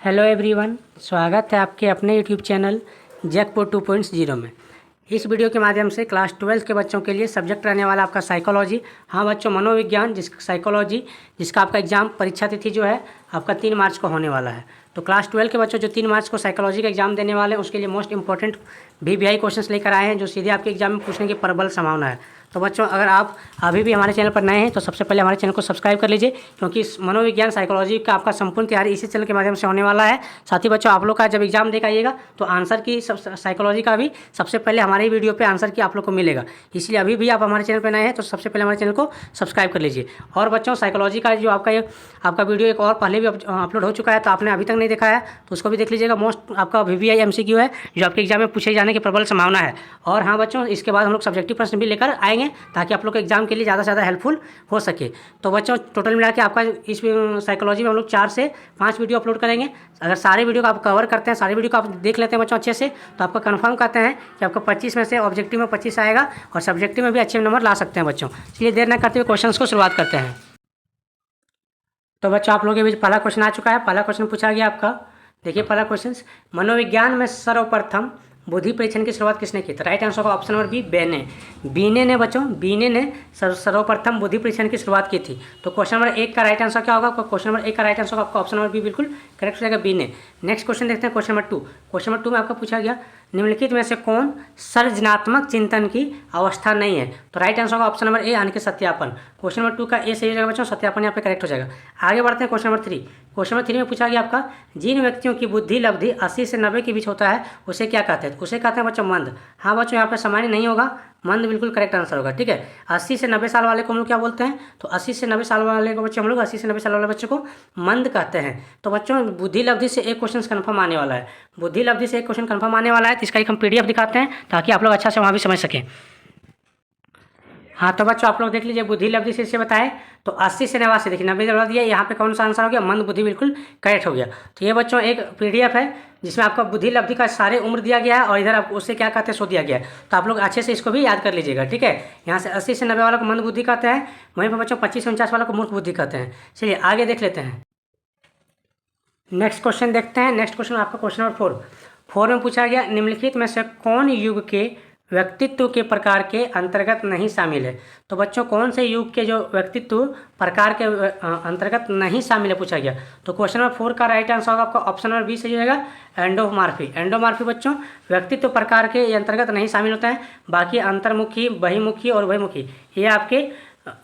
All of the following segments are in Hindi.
हेलो एवरीवन, स्वागत है आपके अपने यूट्यूब चैनल जैकपॉट 2.0 में। इस वीडियो के माध्यम से क्लास 12 के बच्चों के लिए सब्जेक्ट रहने वाला आपका साइकोलॉजी। हाँ बच्चों, मनोविज्ञान साइकोलॉजी जिसका आपका एग्जाम परीक्षा तिथि जो है आपका 3 मार्च को होने वाला है। तो क्लास 12 के बच्चों जो 3 मार्च को साइकोलॉजी का एग्जाम देने वाले हैं उसके लिए मोस्ट इंपॉर्टेंट VVI क्वेश्चंस लेकर आए हैं जो सीधे आपके एग्जाम में पूछने की प्रबल संभावना है। तो बच्चों, अगर आप अभी भी हमारे चैनल पर नए हैं तो सबसे पहले हमारे चैनल को सब्सक्राइब कर लीजिए, क्योंकि इस मनोविज्ञान साइकोलॉजी का आपका संपूर्ण तैयारी इसी चैनल के माध्यम से होने वाला है। साथ ही बच्चों, आप लोग का जब एग्जाम देकर आइएगा तो आंसर की साइकोलॉजी का भी सबसे पहले हमारे वीडियो पे आंसर की आप लोग को मिलेगा। इसलिए अभी भी आप हमारे चैनल पर नए हैं तो सबसे पहले हमारे चैनल को सब्सक्राइब कर लीजिए। और बच्चों, साइकोलॉजी का जो आपका वीडियो एक और पहले भी अपलोड हो चुका है, तो आपने अभी तक नहीं देखा है तो उसको भी देख लीजिएगा। मोस्ट आपका VVI MCQ है जो आपके एग्जाम में पूछे जाने की प्रबल संभावना है। और हाँ बच्चों, इसके बाद हम लोग सब्जेक्टिव प्रश्न भी लेकर आएंगे ताकि आप लोग के एग्जाम के लिए ज़्यादा से ज़्यादा हेल्पफुल हो सके। तो बच्चों, टोटल मिला के आपका इस साइकोलॉजी में हम लोग 4 से 5 वीडियो अपलोड करेंगे। अगर सारे वीडियो को आप कवर करते हैं, सारे वीडियो को आप देख लेते हैं बच्चों अच्छे से, तो आपका कंफर्म करते हैं कि आपका 25 में से ऑब्जेक्टिव में 25 आएगा और सब्जेक्टिव में भी अच्छे नंबर ला सकते हैं बच्चों। इसलिए देर न करते हुए क्वेश्चन को शुरुआत करते हैं। तो बच्चों, आप लोगों के बीच पहला क्वेश्चन आ चुका है। पहला क्वेश्चन पूछा गया आपका, देखिए पहला क्वेश्चन, मनोविज्ञान में सर्वप्रथम बुद्धि परीक्षण की शुरुआत किसने की? तो राइट आंसर होगा ऑप्शन नंबर बी, बीने ने बच्चों, बीने ने सर्वप्रथम बुद्धि परीक्षण की शुरुआत की थी। तो क्वेश्चन नंबर 1 का राइट आंसर क्या होगा? क्वेश्चन नंबर 1 का राइट आंसर होगा आपका ऑप्शन नंबर बी, बिल्कुल करेक्ट हो जाएगा, बीने। नेक्स्ट क्वेश्चन देखते हैं, क्वेश्चन नंबर 2। क्वेश्चन नंबर 2 में आपका पूछा गया, निम्नलिखित में से कौन सृजनात्मक चिंतन की अवस्था नहीं है? तो राइट आंसर होगा ऑप्शन नंबर ए, यानी कि सत्यापन। क्वेश्चन नंबर 2 का ए सही हो जाएगा बच्चों, सत्यापन यहाँ पे करेक्ट हो जाएगा। आगे बढ़ते हैं क्वेश्चन नंबर 3। क्वेश्चन नंबर 3 में पूछा गया आपका, जिन व्यक्तियों की बुद्धि लब्धि 80 से 90 के बीच होता है उसे क्या कहते हैं? उसे कहते हैं बच्चों मंद। हाँ बच्चों, यहाँ पे सामान्य नहीं होगा, मंद बिल्कुल करेक्ट आंसर होगा। ठीक है, 80 से 90 साल वाले को हम लोग क्या बोलते हैं? तो 80 से 90 साल वाले को बच्चों हम लोग 80 से 90 साल वाले बच्चों को मंद कहते हैं। तो बच्चों, बुद्धि लब्धि से एक क्वेश्चन कन्फर्म आने वाला है, बुद्धि लब्धि से एक क्वेश्चन कन्फर्म आने वाला है। तो इसका एक हम PDF दिखाते हैं ताकि आप लोग अच्छा से वहाँ भी समझ सकें। हाँ तो बच्चों, आप लोग देख लीजिए, बुद्धि लब्धि से इससे बताए तो 80 से 89, देखिए 90 जब दिया, यहाँ पे कौन सा आंसर हो गया? मंद बुद्धि, बिल्कुल करेक्ट हो गया। तो ये बच्चों एक PDF है जिसमें आपका बुद्धि लब्धि का सारे उम्र दिया गया है और इधर आप उससे क्या कहते हैं सो दिया गया है। तो आप लोग अच्छे से इसको भी याद कर लीजिएगा। ठीक है, यहाँ से 80 से 90 वाला को मंद बुद्धि कहते हैं, वहीं पर बच्चों 25 से 49 वाला को मूर्ख बुद्धि कहते हैं। चलिए आगे देख लेते हैं, नेक्स्ट क्वेश्चन देखते हैं। नेक्स्ट क्वेश्चन आपका क्वेश्चन नंबर 4 में पूछा गया, निम्नलिखित में से कौन युग के व्यक्तित्व के प्रकार के अंतर्गत नहीं शामिल है? तो बच्चों, कौन से युग के जो व्यक्तित्व प्रकार के अंतर्गत नहीं शामिल है पूछा गया। तो क्वेश्चन नंबर 4 का राइट आंसर होगा आपका ऑप्शन नंबर बी सही हो जाएगा, एंडोमॉर्फी। एंडोमॉर्फी बच्चों व्यक्तित्व प्रकार के अंतर्गत नहीं शामिल होता है, बाकी अंतर्मुखी, बहिमुखी और उभयमुखी ये आपके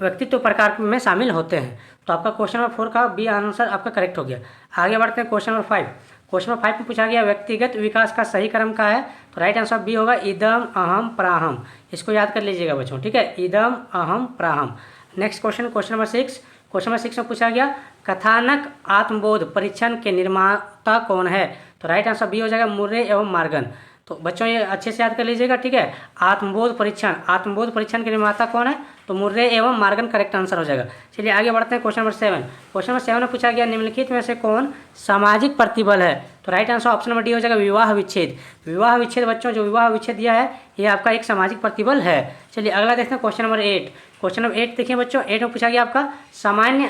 व्यक्तित्व प्रकार में शामिल होते हैं। तो आपका क्वेश्चन नंबर 4 का बी आंसर आपका करेक्ट हो गया। आगे बढ़ते हैं क्वेश्चन नंबर 5। क्वेश्चन नंबर 5 में पूछा गया, व्यक्तिगत विकास का सही क्रम क्या है? तो राइट आंसर बी होगा, इदम अहम प्राहम। इसको याद कर लीजिएगा बच्चों। ठीक है, इदम अहम प्राहम। Next question, question number 6। Question number 6 में पूछा गया, कथानक आत्मबोध परीक्षण के निर्माता कौन है? तो राइट आंसर बी हो जाएगा, मुर्रे एवं मार्गन। तो बच्चों ये अच्छे से याद कर लीजिएगा। ठीक है, आत्मबोध परीक्षण के निर्माता कौन है? तो मुर्रे एवं मार्गन करेक्ट आंसर हो जाएगा। चलिए आगे बढ़ते हैं क्वेश्चन नंबर 7। क्वेश्चन नंबर 7 में पूछा गया, निम्नलिखित में से कौन सामाजिक प्रतिबल है? तो right answer option number D हो जाएगा, विवाह विच्छेद। विवाह विच्छेद बच्चों, जो विवाह विच्छेद दिया है ये आपका एक सामाजिक प्रतिबल है। चलिए अगला देखते हैं क्वेश्चन नंबर 8। क्वेश्चन नंबर 8 देखिए बच्चों, 8 में पूछा गया आपका, सामान्य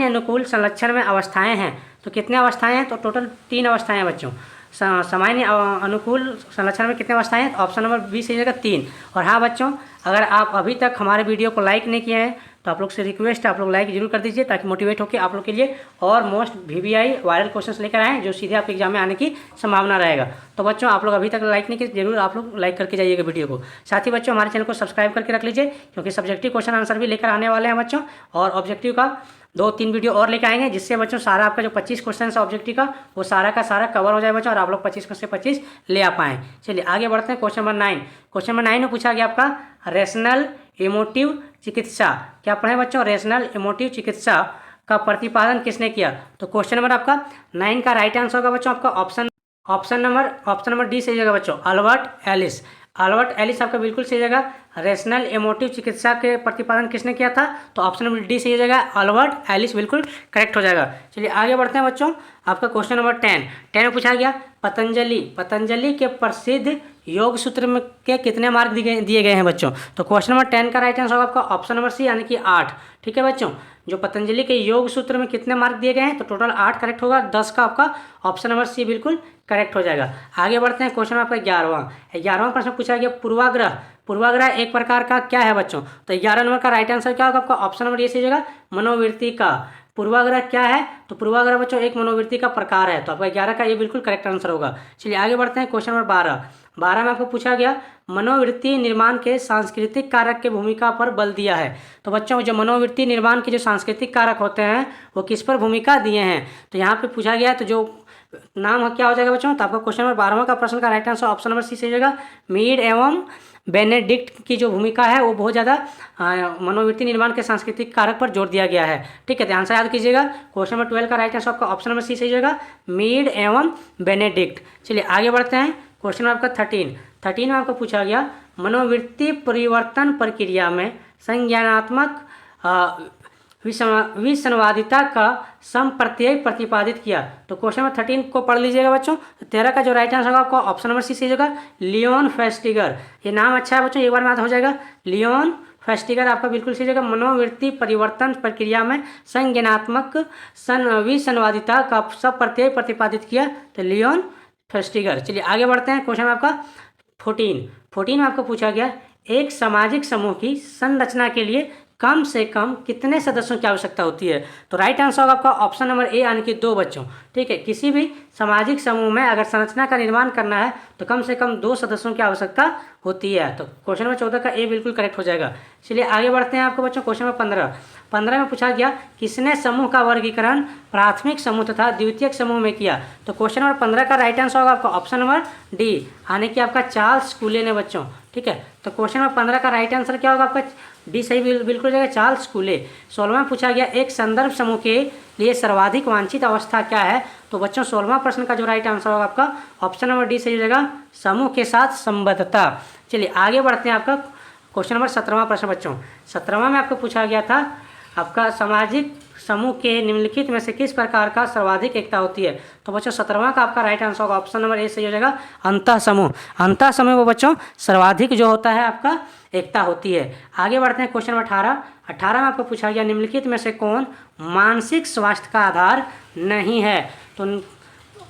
अनुकूल संलक्षण में अवस्थाएं हैं। तो कितने अवस्थाएं हैं? तो टोटल 3 अवस्थाएं हैं बच्चों। सामान्य अनुकूल संरक्षण में कितने अवस्थाएं हैं? ऑप्शन नंबर बी सही जगह 3। और हाँ बच्चों, अगर आप अभी तक हमारे वीडियो को लाइक नहीं किए हैं तो आप लोग से रिक्वेस्ट है, आप लोग लाइक जरूर कर दीजिए ताकि मोटिवेट होकर आप लोग के लिए और मोस्ट VVI वायरल क्वेश्चंस लेकर आएँ जो सीधे आपके एग्जाम में आने की संभावना रहेगा। तो बच्चों, आप लोग अभी तक लाइक नहीं किए, जरूर आप लोग लाइक करके जाइएगा वीडियो को। साथ ही बच्चों, हमारे चैनल को सब्सक्राइब करके रख लीजिए, क्योंकि सब्जेक्टिव क्वेश्चन आंसर भी लेकर आने वाले हैं बच्चों, और ऑब्जेक्टिव का 2-3 वीडियो और लेकर आएंगे, जिससे बच्चों सारा आपका जो 25 क्वेश्चन है ऑब्जेक्टिव का वो सारा का सारा कवर हो जाए बच्चों, और आप लोग 25 में से 25 ले आ पाएँ। चलिए आगे बढ़ते हैं क्वेश्चन नंबर 9। क्वेश्चन नंबर 9 में पूछा गया आपका, रेशनल इमोटिव चिकित्सा। क्या पढ़े बच्चों? रेशनल इमोटिव चिकित्सा का प्रतिपादन किसने किया? तो क्वेश्चन नंबर आपका 9 का राइट आंसर होगा बच्चों आपका ऑप्शन नंबर डी सही जगह बच्चों, अल्बर्ट एलिस आपका बिल्कुल सही जगह। रेशनल इमोटिव चिकित्सा के प्रतिपादन किसने किया था? तो ऑप्शन नंबर डी सही हो जाएगा, अल्बर्ट एलिस बिल्कुल करेक्ट हो जाएगा। चलिए आगे बढ़ते हैं बच्चों, आपका क्वेश्चन नंबर 10 में पूछा गया, पतंजलि के प्रसिद्ध योग सूत्र में के कितने मार्क दिए गए हैं बच्चों? तो क्वेश्चन नंबर 10 का राइट आंसर होगा आपका ऑप्शन नंबर सी, यानी कि 8। ठीक है बच्चों, जो पतंजलि के योग सूत्र में कितने मार्क दिए गए हैं, तो टोटल 8 करेक्ट होगा, 10 का आपका ऑप्शन नंबर सी बिल्कुल करेक्ट हो जाएगा। आगे बढ़ते हैं, क्वेश्चन आपका 11वां प्रश्न पूछा गया पूर्वाग्रह। पूर्वाग्रह एक प्रकार का क्या है बच्चों, तो 11 नंबर का राइट आंसर क्या होगा आपका ऑप्शन नंबर ए सही होगा, मनोवृत्ति का। पूर्वाग्रह क्या है, तो पूर्वाग्रह बच्चों एक मनोवृत्ति का प्रकार है, तो आपका 11 का ये बिल्कुल करेक्ट आंसर होगा। चलिए आगे बढ़ते हैं, क्वेश्चन नंबर 12 में आपको पूछा गया मनोवृत्ति निर्माण के सांस्कृतिक कारक की भूमिका पर बल दिया है। तो बच्चों जो मनोवृत्ति निर्माण के जो सांस्कृतिक कारक होते हैं वो किस पर भूमिका दिए हैं, तो यहाँ पे पूछा गया है, तो जो नाम क्या हो जाएगा बच्चों, तो आपका क्वेश्चन नंबर 12वां का प्रश्न का right answer option number C सही होगा, मीड एवं बेनेडिक्ट की जो भूमिका है वो बहुत ज़्यादा मनोवृत्ति निर्माण के सांस्कृतिक कारक पर जोर दिया गया है। ठीक है, ध्यान से याद कीजिएगा, क्वेश्चन नंबर 12 का राइट आंसर आपका ऑप्शन नंबर सी सही होगा, मीड एवं बेनेडिक्ट। चलिए आगे बढ़ते हैं, क्वेश्चन आपका 13 में आपको पूछा गया मनोवृत्ति परिवर्तन प्रक्रिया में संज्ञानात्मक विसंवादिता का समप्रत्यय प्रतिपादित किया। तो क्वेश्चन नंबर 13 को पढ़ लीजिएगा बच्चों। 13 का जो राइट आंसर होगा आपको ऑप्शन नंबर सी सही होगा, लियोन फेस्टिगर। ये नाम अच्छा है बच्चों, एक बार में याद हो जाएगा, लियोन फेस्टिगर आपका बिल्कुल सही जगह। मनोवृत्ति परिवर्तन प्रक्रिया में संज्ञानात्मक विसंवादिता का समप्रत्यय प्रतिपादित किया, तो लियोन फेस्टिगर। चलिए आगे बढ़ते हैं, क्वेश्चन आपका 14 में आपको पूछा गया एक सामाजिक समूह की संरचना के लिए कम से कम कितने सदस्यों की आवश्यकता होती है। तो राइट आंसर होगा आपका ऑप्शन नंबर ए यानी कि 2 बच्चों। ठीक है, किसी भी सामाजिक समूह में अगर संरचना का निर्माण करना है तो कम से कम 2 सदस्यों की आवश्यकता होती है। तो क्वेश्चन नंबर 14 का ए बिल्कुल करेक्ट हो जाएगा। चलिए आगे बढ़ते हैं आपको बच्चों, क्वेश्चन नंबर 15 में पूछा गया किसने समूह का वर्गीकरण प्राथमिक समूह तथा द्वितीयक समूह में किया। तो क्वेश्चन नंबर 15 का राइट आंसर होगा आपका ऑप्शन नंबर डी यानी कि आपका चार्ल्स कूले ने बच्चों। ठीक है, तो क्वेश्चन नंबर 15 का राइट आंसर क्या होगा आपका डी सही बिल्कुल हो जाएगा, चार्ल्स कूले। 16वां पूछा गया एक संदर्भ समूह के लिए सर्वाधिक वांछित अवस्था क्या है। तो बच्चों 16वां प्रश्न का जो राइट आंसर होगा आपका ऑप्शन नंबर डी सही हो जाएगा, समूह के साथ संबद्धता। चलिए आगे बढ़ते हैं, आपका क्वेश्चन नंबर 17वां प्रश्न बच्चों। 17वां में आपको पूछा गया था आपका सामाजिक समूह के निम्नलिखित में से किस प्रकार का सर्वाधिक एकता होती है। तो बच्चों 17वां का आपका राइट आंसर होगा ऑप्शन नंबर ए सही हो जाएगा, अंतः समूह। अंतः समूह वो बच्चों सर्वाधिक जो होता है आपका एकता होती है। आगे बढ़ते हैं, क्वेश्चन नंबर 18 में आपको पूछा गया निम्नलिखित में से कौन मानसिक स्वास्थ्य का आधार नहीं है। तो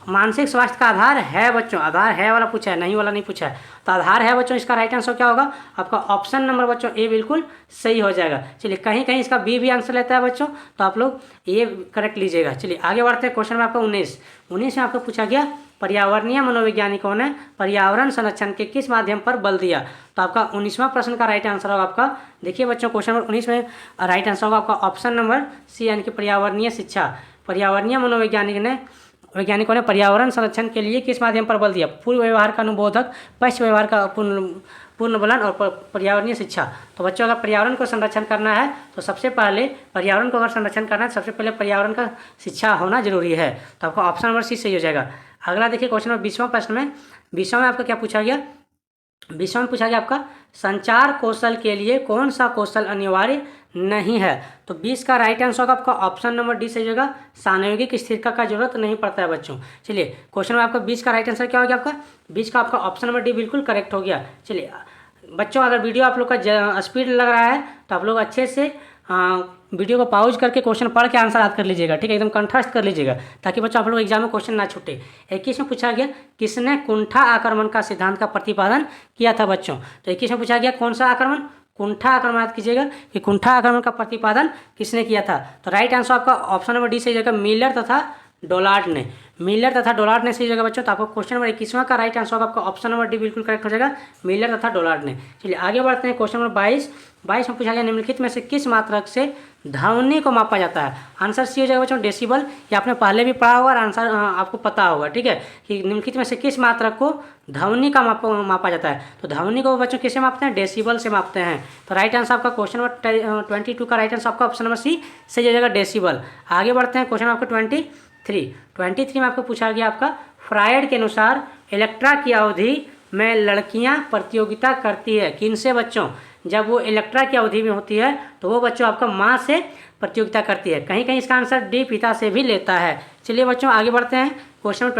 मानसिक स्वास्थ्य का आधार है बच्चों, आधार है वाला पूछा है, नहीं वाला नहीं पूछा है। तो आधार है बच्चों, इसका राइट आंसर क्या होगा आपका ऑप्शन नंबर बच्चों ए बिल्कुल सही हो जाएगा। चलिए कहीं कहीं इसका बी भी आंसर लेता है बच्चों, तो आप लोग ये करेक्ट लीजिएगा। चलिए आगे बढ़ते हैं, क्वेश्चन नंबर आपका 19 में आपको पूछा गया पर्यावरणीय मनोवैज्ञानिकों ने पर्यावरण संरक्षण के किस माध्यम पर बल दिया। तो आपका 19वां प्रश्न का राइट आंसर होगा आपका, देखिए बच्चों क्वेश्चन नंबर 19 में राइट आंसर होगा आपका ऑप्शन नंबर सी यानी कि पर्यावरणीय शिक्षा। पर्यावरणीय वैज्ञानिकों ने पर्यावरण संरक्षण के लिए किस माध्यम पर बल दिया, पूर्व व्यवहार का अनुबोधक, पश्च व्यवहार का पुनर्बलन और पर्यावरणीय शिक्षा। तो बच्चों अगर पर्यावरण को संरक्षण करना है तो सबसे पहले पर्यावरण को अगर संरक्षण करना है तो सबसे पहले पर्यावरण का शिक्षा होना जरूरी है। तो आपका ऑप्शन नंबर सी सही हो जाएगा। अगला देखिए क्वेश्चन नंबर 20वां प्रश्न में 20वां में आपका क्या पूछा गया, 20वां में पूछा गया आपका संचार कौशल के लिए कौन सा कौशल अनिवार्य नहीं है। तो 20 का राइट आंसर होगा आपका ऑप्शन नंबर डी सही होगा, सानयोगिक स्थिरता का जरूरत नहीं पड़ता है बच्चों। चलिए क्वेश्चन में आपका 20 का राइट आंसर क्या हो गया आपका, 20 का आपका ऑप्शन नंबर डी बिल्कुल करेक्ट हो गया। चलिए बच्चों अगर वीडियो आप लोग का स्पीड लग रहा है तो आप लोग अच्छे से वीडियो को पॉज करके क्वेश्चन पढ़ के आंसर याद कर लीजिएगा। ठीक है, एकदम कंठस्थ कर लीजिएगा ताकि बच्चों आप लोग एग्जाम में क्वेश्चन ना छूटे। 21 में पूछा गया किसने कुंठा आक्रमण का सिद्धांत का प्रतिपादन किया था बच्चों। तो 21 में पूछा गया कौन सा आक्रमण, कुंठा आक्रमण। याद कीजिएगा कि कुंठा आक्रमण का प्रतिपादन किसने किया था। तो राइट आंसर आपका ऑप्शन नंबर डी सही जगह मिलर तथा डोलार्ड ने, मिलर तथा डोलार्ड ने सही जगह बच्चों। तो आपको क्वेश्चन नंबर 21वां का राइट आंसर होगा आपका ऑप्शन नंबर डी बिल्कुल करेक्ट हो जाएगा, मिलर तथा डोलार्ड ने। चलिए आगे बढ़ते हैं, क्वेश्चन नंबर 22 में पूछा गया निम्नलिखित में से किस मात्रक से ध्वनि को मापा जाता है। आंसर सी हो जाएगा बच्चों डेसिबल। ये आपने पहले भी पढ़ा होगा और आंसर आपको पता होगा। ठीक है, कि निम्नलिखित में से किस मात्रक को ध्वनि का मापा जाता है। तो ध्वनि को बच्चों किससे मापते हैं, डेसिबल से मापते हैं। तो राइट आंसर आपका क्वेश्चन नंबर 22 का राइट आंसर आपका ऑप्शन नंबर सी सही हो जाएगा, डेसिबल। आगे बढ़ते हैं, क्वेश्चन आपको 23 में आपको पूछा गया आपका फ्रायड के अनुसार इलेक्ट्रा की अवधि में लड़कियां प्रतियोगिता करती है किनसे बच्चों। जब वो इलेक्ट्रा की अवधि में होती है तो वो बच्चों आपका माँ से प्रतियोगिता करती है। कहीं कहीं इसका आंसर डी पिता से भी लेता है। चलिए बच्चों आगे बढ़ते हैं, क्वेश्चन नंबर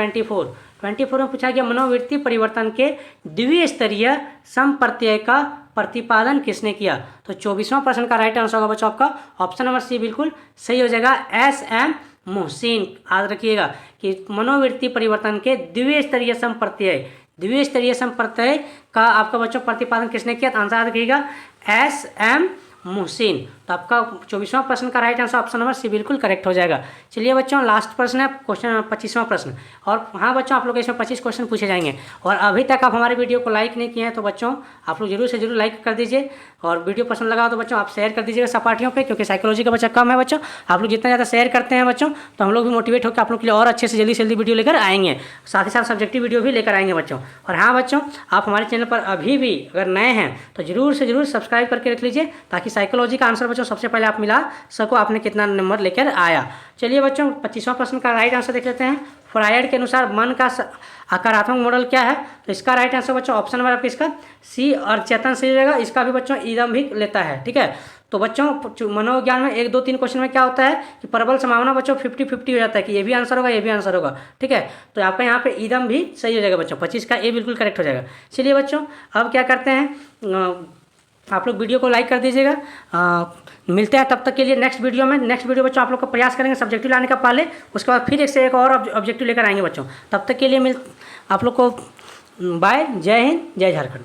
24 में पूछा गया मनोवृत्ति परिवर्तन के द्विस्तरीय समप्रत्यय का प्रतिपादन किसने किया। तो 24वां प्रश्न का राइट आंसर होगा बच्चों आपका ऑप्शन नंबर सी बिल्कुल सही हो जाएगा, एस.एम. मोहसिन। याद रखिएगा कि मनोवृत्ति परिवर्तन के द्विस्तरीय संप्रत्यय का आपका बच्चों प्रतिपादन किसने किया, तो आंसर याद रखिएगा एस.एम. मोहसिन। तो आपका 24वां प्रश्न का right answer option number C बिल्कुल करेक्ट हो जाएगा। चलिए बच्चों लास्ट प्रश्न है क्वेश्चन 25वां प्रश्न। और हाँ बच्चों आप लोग इसमें 25 क्वेश्चन पूछे जाएंगे। और अभी तक आप हमारे वीडियो को लाइक नहीं किए हैं तो बच्चों आप लोग जरूर से जरूर लाइक कर दीजिए, और वीडियो पसंद लगा तो बच्चों आप शेयर कर दीजिएगा सहपाठियों पे, क्योंकि साइकोलॉजी का बच्चा कम है बच्चों। आप लोग जितना ज़्यादा शेयर करते हैं बच्चों तो हम लोग भी मोटिवेट होकर आप लोग के लिए और अच्छे से जल्दी वीडियो लेकर आएंगे, साथ ही साथ सब्जेक्टिव वीडियो भी लेकर आएंगे बच्चों। और हाँ बच्चों आप हमारे चैनल पर अभी भी अगर नए हैं तो जरूर से जरूर सब्सक्राइब करके रख लीजिए, ताकि साइकोलॉजी का आंसर बच्चों सबसे पहले आप मिला सको आपने कितना नंबर लेकर आया। चलिए बच्चों 25वां प्रश्न का राइट आंसर देख लेते हैं। फ्रायड के अनुसार मन का आकारात्मक मॉडल क्या है, तो इसका राइट आंसर बच्चों ऑप्शन नंबर आपका इसका सी और चेतन सही रहेगा। इसका भी बच्चों ईदम भी लेता है, ठीक है। तो बच्चों मनोविज्ञान में 1, 2, 3 क्वेश्चन में क्या होता है कि प्रबल संभावना बच्चों 50-50 हो जाता है कि ये भी आंसर होगा ये भी आंसर होगा, ठीक है। तो आपका यहाँ पे ईदम भी सही हो जाएगा बच्चों, 25 का ए बिल्कुल करेक्ट हो जाएगा। चलिए बच्चों अब क्या करते हैं, आप लोग वीडियो को लाइक कर दीजिएगा। मिलते हैं तब तक के लिए नेक्स्ट वीडियो में। नेक्स्ट वीडियो बच्चों आप लोग को प्रयास करेंगे सब्जेक्टिव लाने का पहले, उसके बाद फिर एक और ऑब्जेक्टिव लेकर आएंगे बच्चों। तब तक के लिए आप लोग को बाय, जय हिंद, जय झारखंड।